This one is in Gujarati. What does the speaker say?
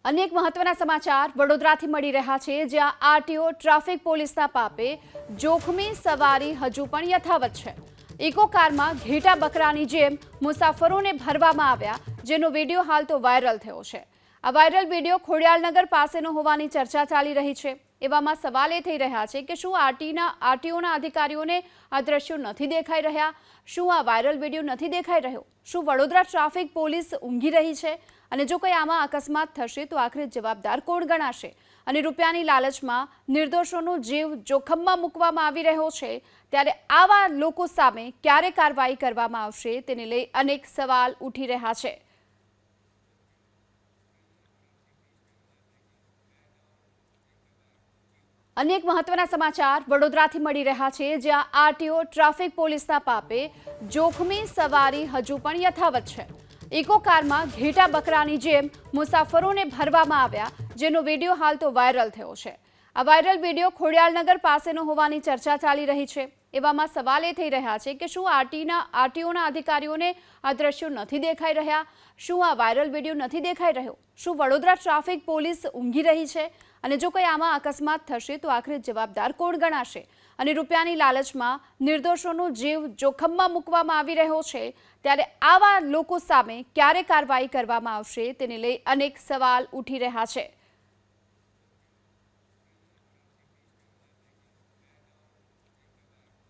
અનેક મહત્વના સમાચાર વડોદરાથી મળી રહ્યા છે, જ્યાં આરટીઓ ટ્રાફિક પોલીસના પાપે જોખમી સવારી હજુ પણ યથાવત છે। ઇકો કારમાં ઘેટા બકરાની જેમ મુસાફરોને ભરવામાં આવ્યા, જેનો વિડીયો હાલ તો વાયરલ થયો છે। આ વાયરલ વિડીયો ખોડિયાલનગર પાસેનો હોવાની ચર્ચા ચાલી રહી છે। એવામાં સવાલ એ થઈ રહ્યા છે કે શું આરટીઓના અધિકારીઓને આ દ્રશ્યો નથી દેખાઈ રહ્યા? શું આ વાયરલ વિડીયો નથી દેખાઈ રહ્યો? શું વડોદરા ટ્રાફિક પોલીસ ઊંઘી રહી છે? અને જો કોઈ આમાં અકસ્માત થશે તો આખરે જવાબદાર કોણ ગણાશે? અને રૂપિયાની લાલચમાં નિર્દોષોનો જીવ જોખમમાં મૂકવામાં આવી રહ્યો છે, ત્યારે આવા લોકો સામે ક્યારે કાર્યવાહી કરવામાં આવશે તેને લઈ અનેક સવાલ ઉઠી રહ્યા છે। અનેક મહત્વના સમાચાર વડોદરાથી મળી રહ્યા છે, જ્યાં આરટીઓ ટ્રાફિક પોલીસના પાપે જોખમી સવારી હજુ પણ યથાવત છે। ઇકો કારમાં ઘેટા બકરાની જેમ મુસાફરોને ભરવામાં આવ્યા, જેનો વિડીયો હાલ તો વાયરલ થયો છે। આ વાયરલ વિડીયો ખોડિયાલનગર પાસેનો હોવાની ચર્ચા ચાલી રહી છે। એવામાં સવાલ એ થઈ રહ્યા છે કે શું આરટીઓના અધિકારીઓને આ દ્રશ્યો નથી દેખાઈ રહ્યા? શું આ વાયરલ વિડીયો નથી દેખાઈ રહ્યો? શું વડોદરા ટ્રાફિક પોલીસ ઊંઘી રહી છે? અને જો કોઈ આમાં અકસ્માત થશે તો આખરે જવાબદાર કોણ ગણાશે? અને રૂપિયાની લાલચમાં નિર્દોષોનો જીવ જોખમમાં મૂકવામાં આવી રહ્યો છે, ત્યારે આવા લોકો સામે ક્યારે કાર્યવાહી કરવામાં આવશે તેને લઈ અનેક સવાલ ઉઠી રહ્યા છે।